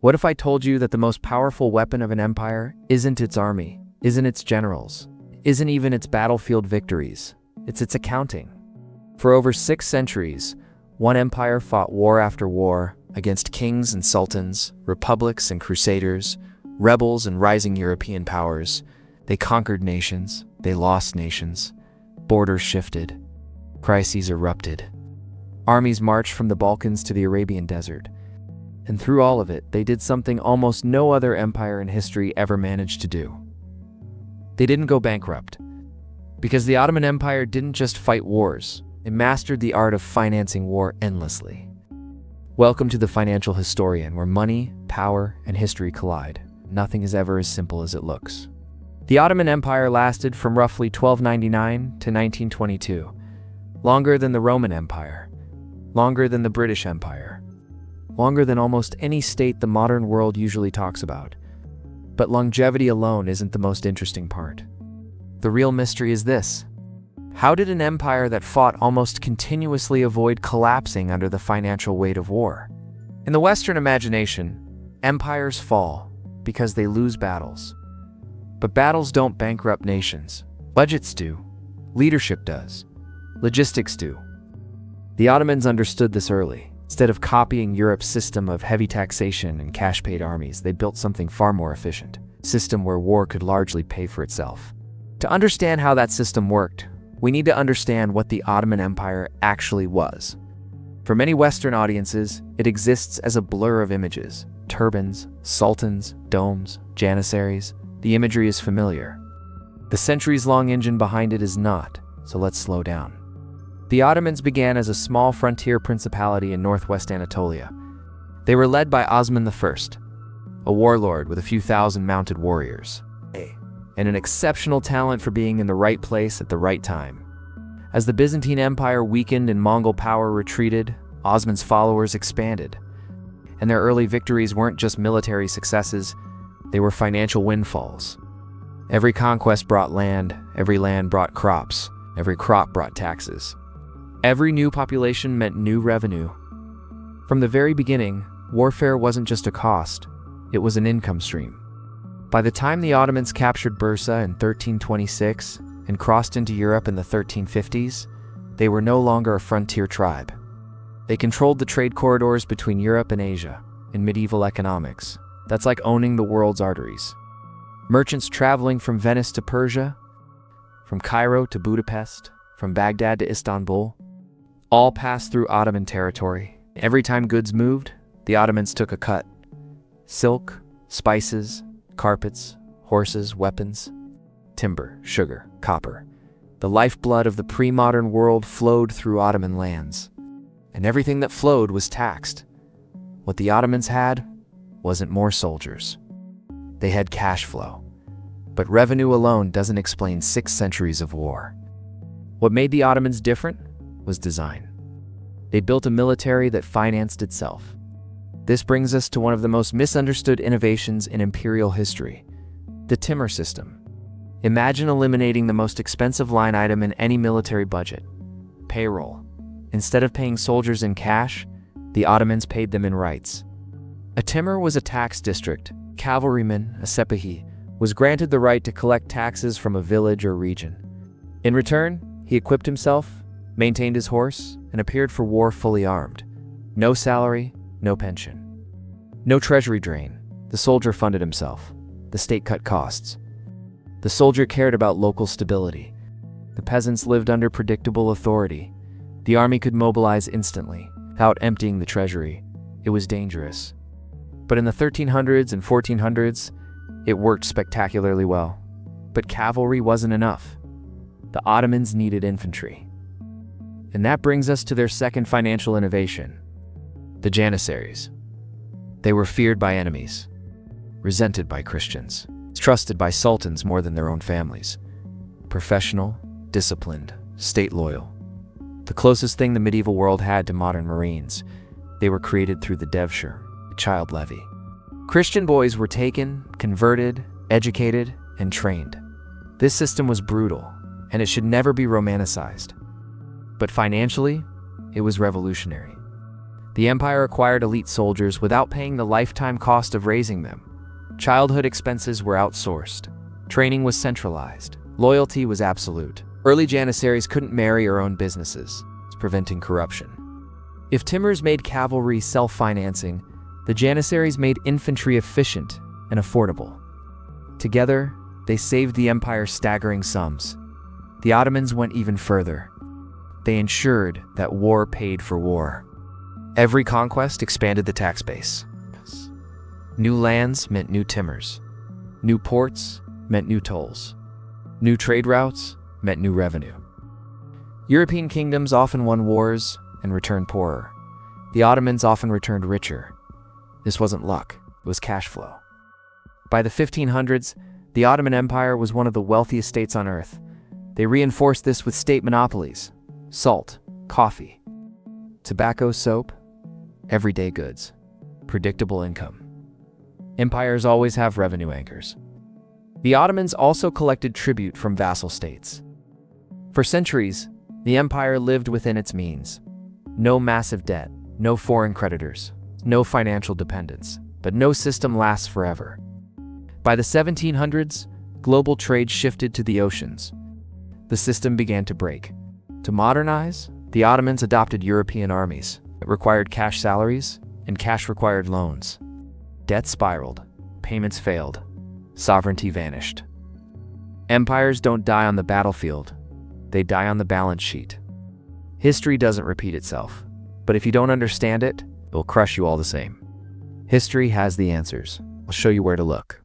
What if I told you that the most powerful weapon of an empire isn't its army, isn't its generals, isn't even its battlefield victories, it's its accounting? For over 6 centuries, one empire fought war after war against kings and sultans, republics and crusaders, rebels and rising European powers. They conquered nations, they lost nations, borders shifted, crises erupted. Armies marched from the Balkans to the Arabian desert. And through all of it, they did something almost no other empire in history ever managed to do. They didn't go bankrupt. Because the Ottoman Empire didn't just fight wars, it mastered the art of financing war endlessly. Welcome to The Financial Historian, where money, power, and history collide. Nothing is ever as simple as it looks. The Ottoman Empire lasted from roughly 1299 to 1922, longer than the Roman Empire, longer than the British Empire, longer than almost any state the modern world usually talks about. But longevity alone isn't the most interesting part. The real mystery is this: how did an empire that fought almost continuously avoid collapsing under the financial weight of war? In the Western imagination, empires fall because they lose battles. But battles don't bankrupt nations. Budgets do. Leadership does. Logistics do. The Ottomans understood this early. Instead of copying Europe's system of heavy taxation and cash-paid armies, they built something far more efficient, a system where war could largely pay for itself. To understand how that system worked, we need to understand what the Ottoman Empire actually was. For many Western audiences, it exists as a blur of images: turbans, sultans, domes, janissaries. The imagery is familiar. The centuries-long engine behind it is not, so let's slow down. The Ottomans began as a small frontier principality in northwest Anatolia. They were led by Osman I, a warlord with a few thousand mounted warriors, and an exceptional talent for being in the right place at the right time. As the Byzantine Empire weakened and Mongol power retreated, Osman's followers expanded. And their early victories weren't just military successes, they were financial windfalls. Every conquest brought land, every land brought crops, every crop brought taxes. Every new population meant new revenue. From the very beginning, warfare wasn't just a cost, it was an income stream. By the time the Ottomans captured Bursa in 1326 and crossed into Europe in the 1350s, they were no longer a frontier tribe. They controlled the trade corridors between Europe and Asia. In medieval economics, that's like owning the world's arteries. Merchants traveling from Venice to Persia, from Cairo to Budapest, from Baghdad to Istanbul, all passed through Ottoman territory. Every time goods moved, the Ottomans took a cut. Silk, spices, carpets, horses, weapons, timber, sugar, copper. The lifeblood of the pre-modern world flowed through Ottoman lands, and everything that flowed was taxed. What the Ottomans had wasn't more soldiers. They had cash flow. But revenue alone doesn't explain 6 centuries of war. What made the Ottomans different was design. They built a military that financed itself. This brings us to one of the most misunderstood innovations in imperial history: the timar system. Imagine eliminating the most expensive line item in any military budget: payroll. Instead of paying soldiers in cash, the Ottomans paid them in rights. A timar was a tax district. Cavalryman, a sepahi, was granted the right to collect taxes from a village or region. In return, he equipped himself, maintained his horse, and appeared for war fully armed. No salary, no pension. No treasury drain. The soldier funded himself. The state cut costs. The soldier cared about local stability. The peasants lived under predictable authority. The army could mobilize instantly, without emptying the treasury. It was dangerous. But in the 1300s and 1400s, it worked spectacularly well. But cavalry wasn't enough. The Ottomans needed infantry. And that brings us to their second financial innovation: the janissaries. They were feared by enemies, resented by Christians, trusted by sultans more than their own families. Professional, disciplined, state loyal. The closest thing the medieval world had to modern Marines. They were created through the devshir, a child levy. Christian boys were taken, converted, educated, and trained. This system was brutal, and it should never be romanticized. But financially, it was revolutionary. The empire acquired elite soldiers without paying the lifetime cost of raising them. Childhood expenses were outsourced. Training was centralized. Loyalty was absolute. Early janissaries couldn't marry or own businesses, preventing corruption. If timars made cavalry self-financing, the janissaries made infantry efficient and affordable. Together, they saved the empire staggering sums. The Ottomans went even further. They ensured that war paid for war. Every conquest expanded the tax base. New lands meant new timars. New ports meant new tolls. New trade routes meant new revenue. European kingdoms often won wars and returned poorer. The Ottomans often returned richer. This wasn't luck, it was cash flow. By the 1500s, the Ottoman Empire was one of the wealthiest states on earth. They reinforced this with state monopolies: salt, coffee, tobacco, soap, everyday goods, predictable income. Empires always have revenue anchors. The Ottomans also collected tribute from vassal states. For centuries, the empire lived within its means. No massive debt, no foreign creditors, no financial dependence, but no system lasts forever. By the 1700s, global trade shifted to the oceans. The system began to break. To modernize, the Ottomans adopted European armies. It required cash salaries, and cash required loans. Debt spiraled, payments failed, sovereignty vanished. Empires don't die on the battlefield, they die on the balance sheet. History doesn't repeat itself, but if you don't understand it, it will crush you all the same. History has the answers. I'll show you where to look.